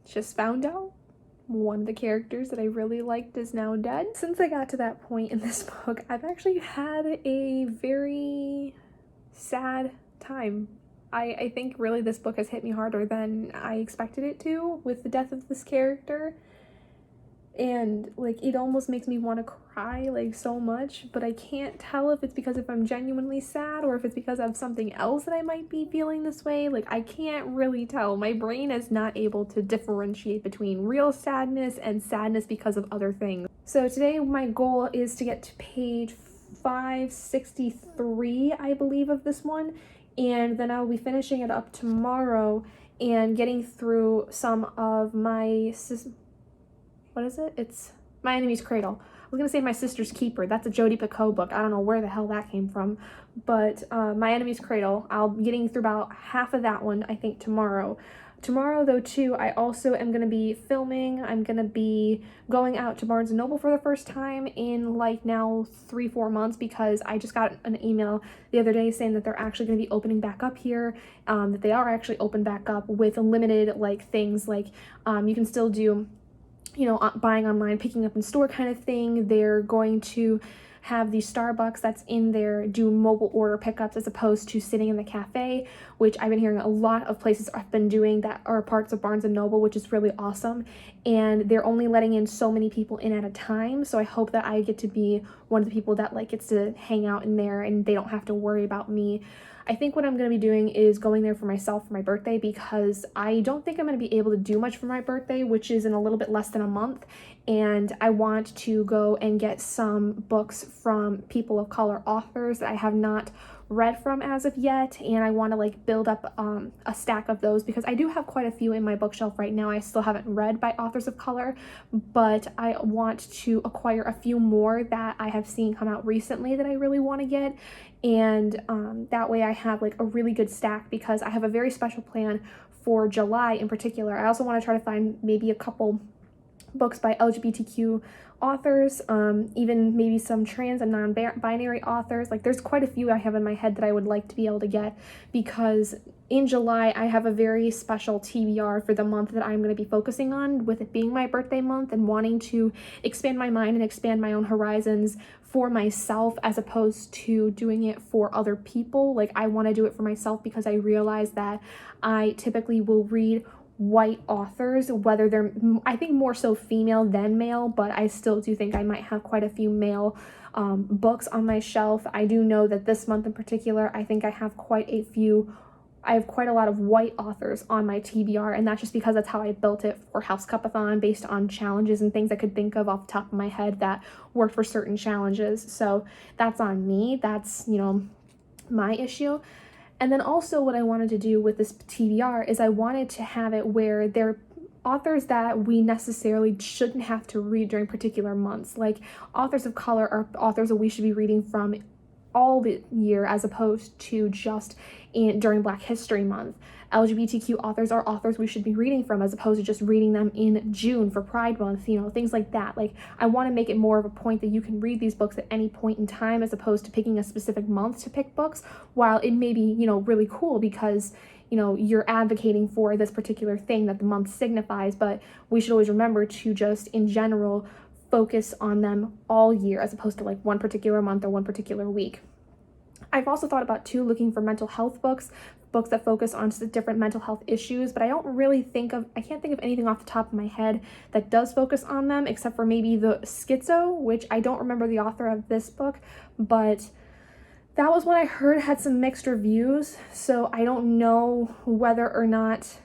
just found out one of the characters that I really liked is now dead. Since I got to that point in this book, I've actually had a very sad time. I think really this book has hit me harder than I expected it to with the death of this character. And it almost makes me want to cry so much, but I can't tell if it's because I'm genuinely sad or if it's because of something else that I might be feeling this way. I can't really tell. My brain is not able to differentiate between real sadness and sadness because of other things. So today my goal is to get to page 563, I believe, of this one, and then I'll be finishing it up tomorrow and getting through some of my what is it? It's My Enemy's Cradle. I was gonna say My Sister's Keeper. That's a Jodi Picoult book. I don't know where the hell that came from, but My Enemy's Cradle, I'll be getting through about half of that one, I think, tomorrow. Tomorrow, though, too, I also am going to be filming. I'm going to be going out to Barnes & Noble for the first time in now 3-4 months, because I just got an email the other day saying that they're actually going to be opening back up here, that they are actually open back up with limited things you can still do, buying online, picking up in store kind of thing. They're going to have the Starbucks that's in there do mobile order pickups as opposed to sitting in the cafe, which I've been hearing a lot of places have been doing that are parts of Barnes & Noble, which is really awesome. And they're only letting in so many people in at a time, so I hope that I get to be one of the people that gets to hang out in there and they don't have to worry about me. I think what I'm going to be doing is going there for myself for my birthday, because I don't think I'm going to be able to do much for my birthday, which is in a little bit less than a month, and I want to go and get some books from people of color authors that I have not read from as of yet, and I want to like build up a stack of those because I do have quite a few in my bookshelf right now I still haven't read by authors of color, but I want to acquire a few more that I have seen come out recently that I really want to get, and that way I have like a really good stack because I have a very special plan for July in particular. I also want to try to find maybe a couple books by LGBTQ authors, even maybe some trans and non-binary authors. Like there's quite a few I have in my head that I would like to be able to get because in July I have a very special TBR for the month that I'm going to be focusing on, with it being my birthday month and wanting to expand my mind and expand my own horizons for myself as opposed to doing it for other people. Like I want to do it for myself because I realize that I typically will read white authors, whether they're, I think more so female than male, but I still do think I might have quite a few male books on my shelf. I do know that this month in particular, I think I have quite a lot of white authors on my TBR, and that's just because that's how I built it for HouseCupathon based on challenges and things I could think of off the top of my head that worked for certain challenges. So that's on me. That's, you know, my issue. And then also what I wanted to do with this TBR is I wanted to have it where they're authors that we necessarily shouldn't have to read during particular months. Like authors of color are authors that we should be reading from all the year as opposed to just during Black History Month. LGBTQ authors are authors we should be reading from as opposed to just reading them in June for Pride Month, you know, things like that. Like I want to make it more of a point that you can read these books at any point in time as opposed to picking a specific month to pick books, while it may be, you know, really cool because, you know, you're advocating for this particular thing that the month signifies, but we should always remember to just in general focus on them all year as opposed to like one particular month or one particular week. I've also thought about too looking for mental health books that focus on different mental health issues, but I can't think of anything off the top of my head that does focus on them except for maybe the Schizo, which I don't remember the author of this book, but that was one I heard had some mixed reviews, so I don't know whether or not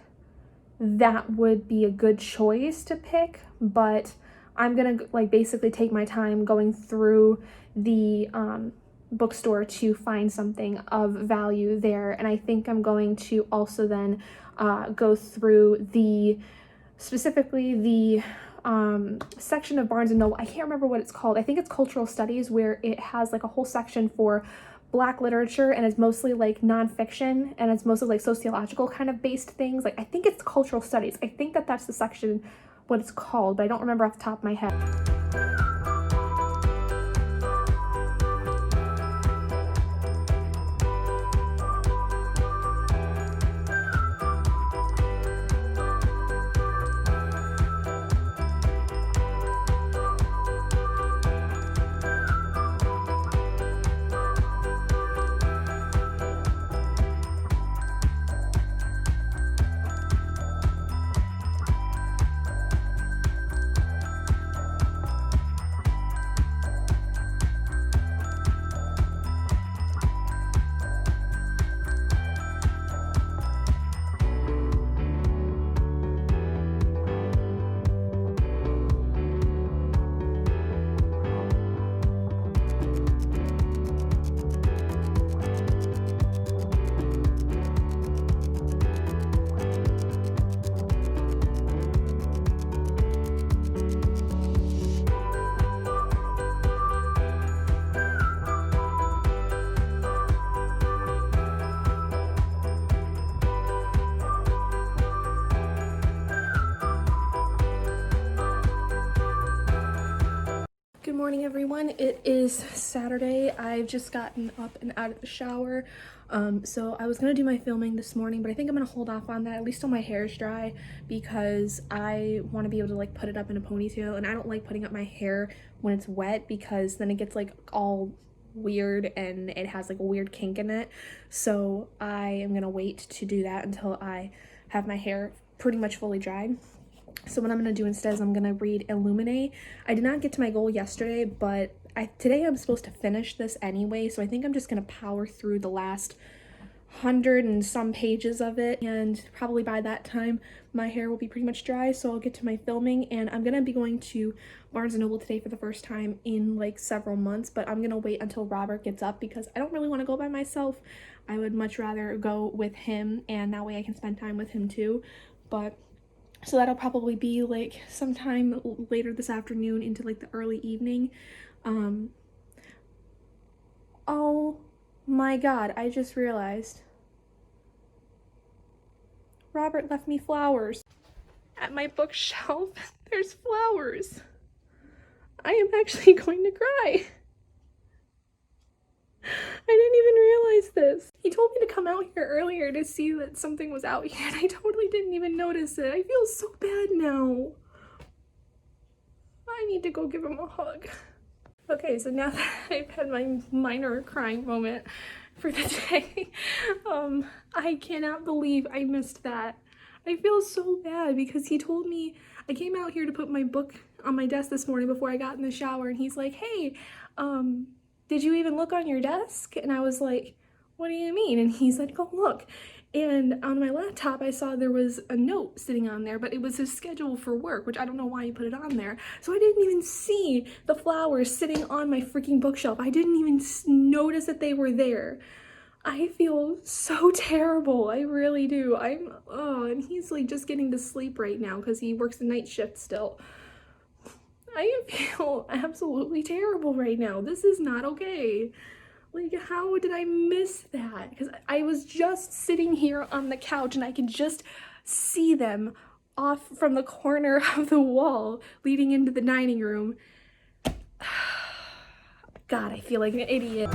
that would be a good choice to pick, but I'm gonna like basically take my time going through the bookstore to find something of value there, and I think I'm going to also then go through specifically the section of Barnes & Noble. I can't remember what it's called. I think it's Cultural Studies, where it has like a whole section for Black literature, and it's mostly like nonfiction, and it's mostly like sociological kind of based things. Like I think it's Cultural Studies. I think that's the section, what it's called, but I don't remember off the top of my head. Good morning, everyone. It is Saturday. I've just gotten up and out of the shower. So I was gonna do my filming this morning, but I think I'm gonna hold off on that, at least till my hair is dry, because I want to be able to like put it up in a ponytail, and I don't like putting up my hair when it's wet because then it gets like all weird and it has like a weird kink in it. So I am gonna wait to do that until I have my hair pretty much fully dried. So what I'm going to do instead is I'm going to read Illuminae. I did not get to my goal yesterday, but today I'm supposed to finish this anyway, so I think I'm just going to power through the last 100 and some pages of it, and probably by that time my hair will be pretty much dry, so I'll get to my filming. And I'm gonna be going to Barnes & Noble today for the first time in like several months, but I'm gonna wait until Robert gets up because I don't really want to go by myself. I would much rather go with him, and that way I can spend time with him too. But so that'll probably be like sometime later this afternoon into like the early evening. Oh my god, I just realized Robert left me flowers. At my bookshelf, there's flowers. I am actually going to cry. I didn't even realize this. He told me to come out here earlier to see that something was out here, and I totally didn't even notice it. I feel so bad now. I need to go give him a hug. Okay, so now that I've had my minor crying moment for the day, I cannot believe I missed that. I feel so bad because he told me, I came out here to put my book on my desk this morning before I got in the shower, and he's like, hey, did you even look on your desk? And I was like, what do you mean? And he's like, go look. And on my laptop, I saw there was a note sitting on there, but it was his schedule for work, which I don't know why he put it on there. So I didn't even see the flowers sitting on my freaking bookshelf. I didn't even notice that they were there. I feel so terrible. I really do. And he's like just getting to sleep right now because he works the night shift still. I feel absolutely terrible right now. This is not okay. Like, how did I miss that? Because I was just sitting here on the couch and I could just see them off from the corner of the wall leading into the dining room. God, I feel like an idiot.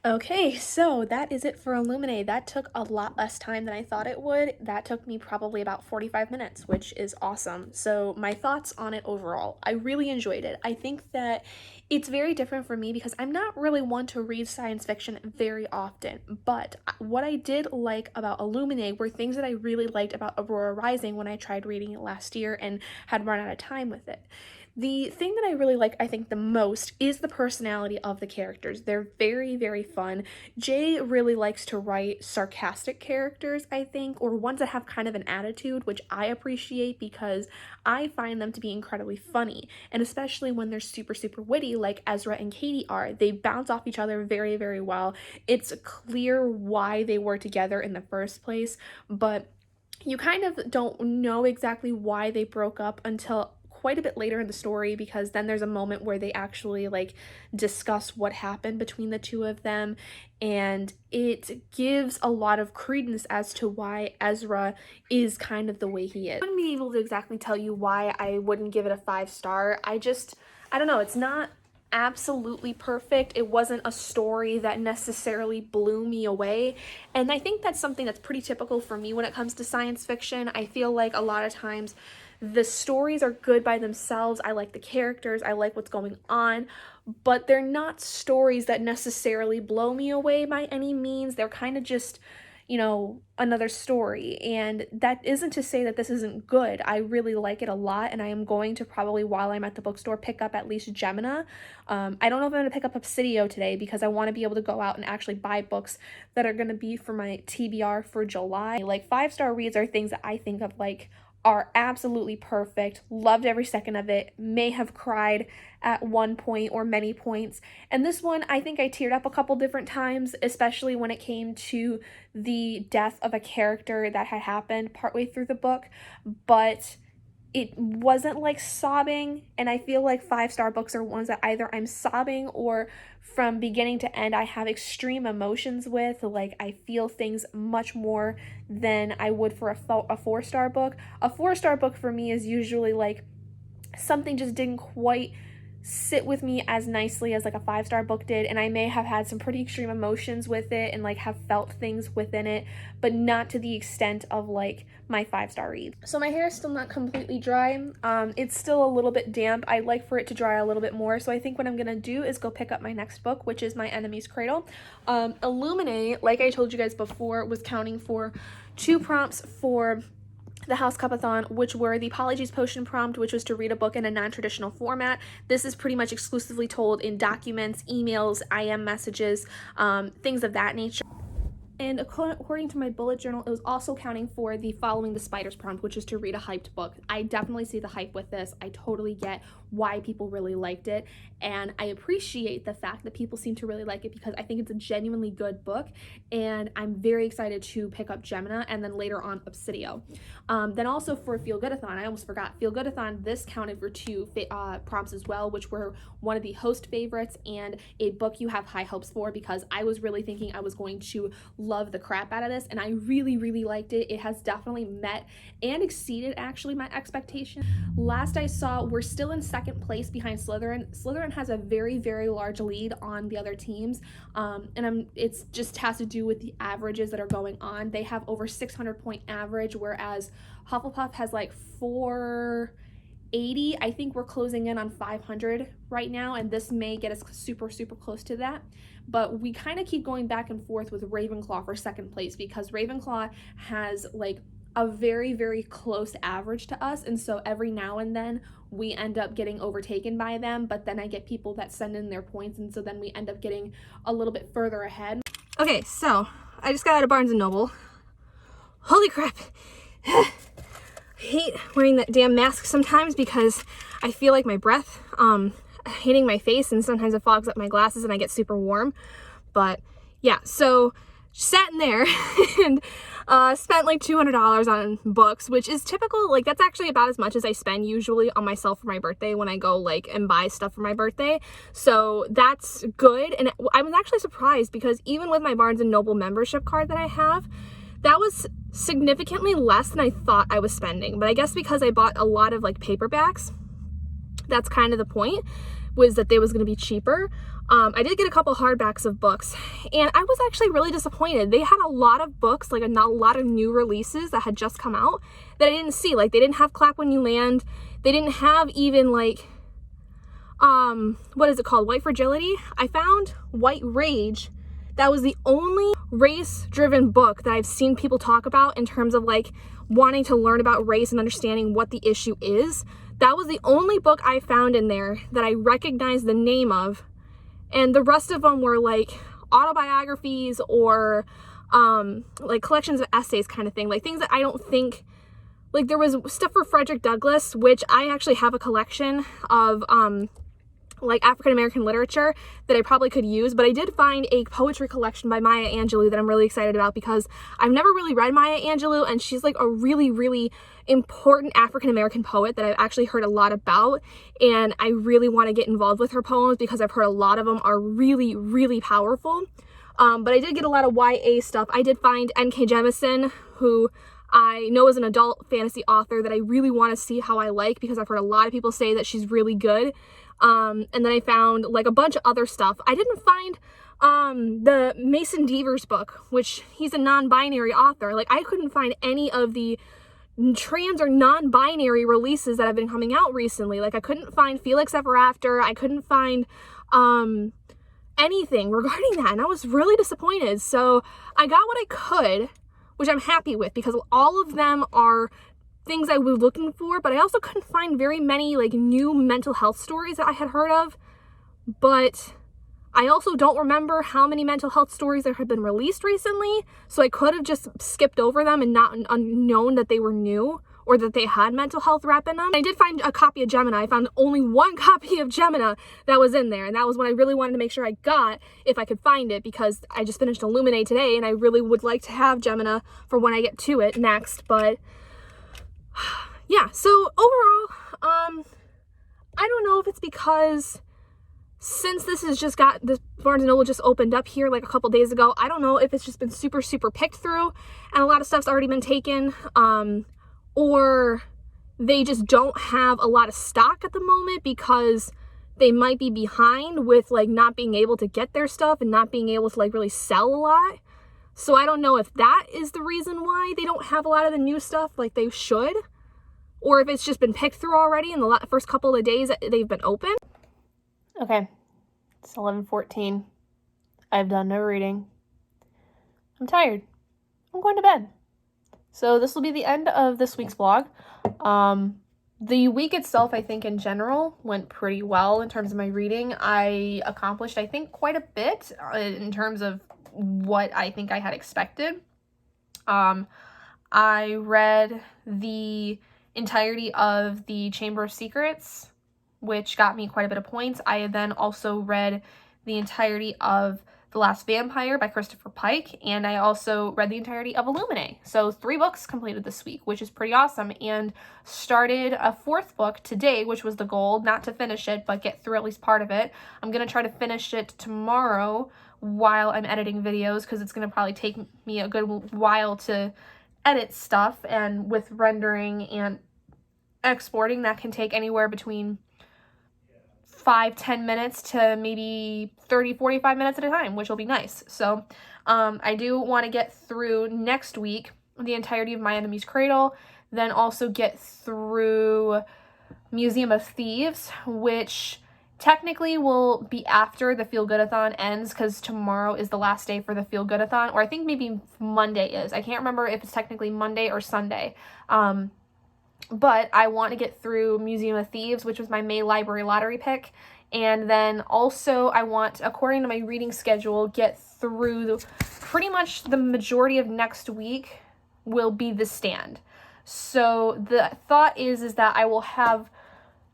Okay, so that is it for Illuminae. That took a lot less time than I thought it would. That took me probably about 45 minutes, which is awesome. So my thoughts on it overall, I really enjoyed it. I think that it's very different for me because I'm not really one to read science fiction very often, but what I did like about Illuminae were things that I really liked about Aurora Rising when I tried reading it last year and had run out of time with it. The thing that I really like, I think, the most is the personality of the characters. They're very, very fun. Jay really likes to write sarcastic characters, I think, or ones that have kind of an attitude, which I appreciate because I find them to be incredibly funny. And especially when they're super, super witty, like Ezra and Katie are. They bounce off each other very, very well. It's clear why they were together in the first place, but you kind of don't know exactly why they broke up until quite a bit later in the story, because then there's a moment where they actually like discuss what happened between the two of them, and it gives a lot of credence as to why Ezra is kind of the way he is. I wouldn't be able to exactly tell you why I wouldn't give it a 5-star. I don't know, it's not absolutely perfect. It wasn't a story that necessarily blew me away, and I think that's something that's pretty typical for me when it comes to science fiction. I feel like a lot of times the stories are good by themselves. I like the characters, I like what's going on, but they're not stories that necessarily blow me away by any means. They're kind of just, you know, another story, and that isn't to say that this isn't good. I really like it a lot, and I am going to probably, while I'm at the bookstore, pick up at least Gemina. I don't know if I'm going to pick up Obsidio today, because I want to be able to go out and actually buy books that are going to be for my TBR for July. Like, 5-star reads are things that I think of like are absolutely perfect, loved every second of it, may have cried at one point or many points. And this one, I think I teared up a couple different times, especially when it came to the death of a character that had happened partway through the book, but it wasn't like sobbing. And I feel like 5-star books are ones that either I'm sobbing or from beginning to end I have extreme emotions with. Like, I feel things much more than I would for a 4-star book. A 4-star book for me is usually like something just didn't quite sit with me as nicely as like a 5-star book did, and I may have had some pretty extreme emotions with it and like have felt things within it, but not to the extent of like my 5-star read. So my hair is still not completely dry. It's still a little bit damp. I'd like for it to dry a little bit more, so I think what I'm gonna do is go pick up my next book, which is My Enemy's Cradle. Illuminae, like I told you guys before, was counting for 2 prompts for the HouseCupathon, which were the Polyjuice potion prompt, which was to read a book in a non-traditional format. This is pretty much exclusively told in documents, emails, IM messages, things of that nature. And according to my bullet journal, it was also counting for the Following the Spiders prompt, which is to read a hyped book. I definitely see the hype with this. I totally get why people really liked it, and I appreciate the fact that people seem to really like it, because I think it's a genuinely good book, and I'm very excited to pick up Gemina and then later on Obsidio. Then also for FeelGoodathon, I almost forgot, FeelGoodathon, this counted for 2 prompts as well, which were one of the host favorites and a book you have high hopes for, because I was really thinking I was going to love the crap out of this, and I really, really liked it. It has definitely met and exceeded actually my expectations. Last I saw, we're still in second place behind Slytherin. Slytherin has a very, very large lead on the other teams, and it's just has to do with the averages that are going on. They have over 600 point average, whereas Hufflepuff has like 480. I think we're closing in on 500 right now, and this may get us super, super close to that. But we kind of keep going back and forth with Ravenclaw for second place, because Ravenclaw has like a very, very close average to us, and so every now and then we end up getting overtaken by them, but then I get people that send in their points, and so then we end up getting a little bit further ahead. Okay, so I just got out of Barnes & Noble. Holy crap. I hate wearing that damn mask sometimes because I feel like my breath hitting my face, and sometimes it fogs up my glasses and I get super warm. But yeah, so sat in there and spent like $200 on books, which is typical. Like, that's actually about as much as I spend usually on myself for my birthday when I go like and buy stuff for my birthday. So that's good. And I was actually surprised, because even with my Barnes & Noble membership card that I have, that was significantly less than I thought I was spending. But I guess because I bought a lot of like paperbacks, that's kind of the point, was that they was going to be cheaper. I did get a couple hardbacks of books, and I was actually really disappointed. They had a lot of books, like a lot of new releases that had just come out that I didn't see. Like, they didn't have Clap When You Land. They didn't have even like, what is it called? White Fragility. I found White Rage. That was the only race-driven book that I've seen people talk about in terms of like wanting to learn about race and understanding what the issue is. That was the only book I found in there that I recognized the name of, and the rest of them were like autobiographies or like collections of essays kind of thing, like things that I don't think, like there was stuff for Frederick Douglass, which I actually have a collection of like African American literature that I probably could use, but I did find a poetry collection by Maya Angelou that I'm really excited about because I've never really read Maya Angelou, and she's like a really, really important African American poet that I've actually heard a lot about, and I really want to get involved with her poems because I've heard a lot of them are really, really powerful. But I did get a lot of YA stuff. I did find N.K. Jemisin, who I know is an adult fantasy author that I really want to see how I like because I've heard a lot of people say that she's really good. And then I found like a bunch of other stuff. I didn't find the Mason Devers book, which he's a non-binary author. Like, I couldn't find any of the trans or non-binary releases that have been coming out recently. Like, I couldn't find Felix Ever After. I couldn't find anything regarding that, and I was really disappointed. So I got what I could, which I'm happy with because all of them are things I was looking for, but I also couldn't find very many like new mental health stories that I had heard of. But I also don't remember how many mental health stories there have been released recently, so I could have just skipped over them and not known that they were new or that they had mental health rep in them. I did find a copy of Gemini. I found only one copy of Gemini that was in there, and that was what I really wanted to make sure I got if I could find it, because I just finished Illuminae today and I really would like to have Gemini for when I get to it next. But yeah, so overall, I don't know if it's because since this Barnes & Noble just opened up here like a couple days ago, I don't know if it's just been super, super picked through and a lot of stuff's already been taken, or they just don't have a lot of stock at the moment because they might be behind with like not being able to get their stuff and not being able to like really sell a lot. So I don't know if that is the reason why they don't have a lot of the new stuff like they should, or if it's just been picked through already in the first couple of days that they've been open. Okay, it's 11:14. I've done no reading. I'm tired. I'm going to bed. So this will be the end of this week's vlog. The week itself, I think in general, went pretty well in terms of my reading. I accomplished, I think, quite a bit in terms of what I think I had expected. I read the entirety of the Chamber of Secrets, which got me quite a bit of points. I then also read the entirety of The Last Vampire by Kristoff Pike, and I also read the entirety of Illuminae. So 3 books completed this week, which is pretty awesome, and started a 4th book today, which was the goal, not to finish it, but get through at least part of it. I'm going to try to finish it tomorrow while I'm editing videos, because it's going to probably take me a good while to edit stuff, and with rendering and exporting, that can take anywhere between 5-10 minutes to maybe 30-45 minutes at a time, which will be nice. So I do want to get through next week the entirety of My Enemy's Cradle, then also get through Museum of Thieves, which technically will be after the Feel-Goodathon ends, because tomorrow is the last day for the Feel-Goodathon, or I think maybe Monday is. I can't remember if it's technically Monday or Sunday. But I want to get through Museum of Thieves, which was my May Library Lottery pick. And then also I want, according to my reading schedule, get through pretty much the majority of next week will be The Stand. So the thought is that I will have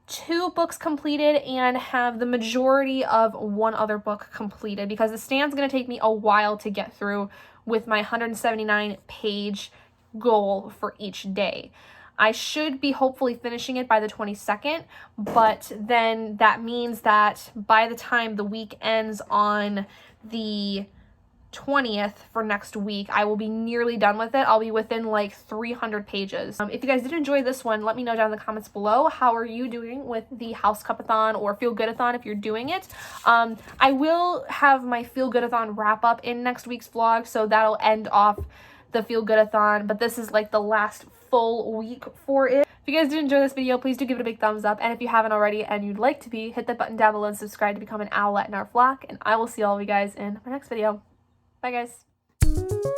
2 books completed and have the majority of 1 other book completed, because The Stand's going to take me a while to get through with my 179-page goal for each day. I should be hopefully finishing it by the 22nd, but then that means that by the time the week ends on the 20th for next week, I will be nearly done with it. I'll be within like 300 pages. If you guys did enjoy this one, let me know down in the comments below. How are you doing with the HouseCupathon or Feel-Goodathon if you're doing it? I will have my Feel-Goodathon wrap up in next week's vlog, so that'll end off the Feel-Goodathon, but this is like the last full week for it. If you guys did enjoy this video, please do give it a big thumbs up, and if you haven't already and you'd like to be, hit that button down below and subscribe to become an owlet in our flock, and I will see all of you guys in my next video. Bye guys.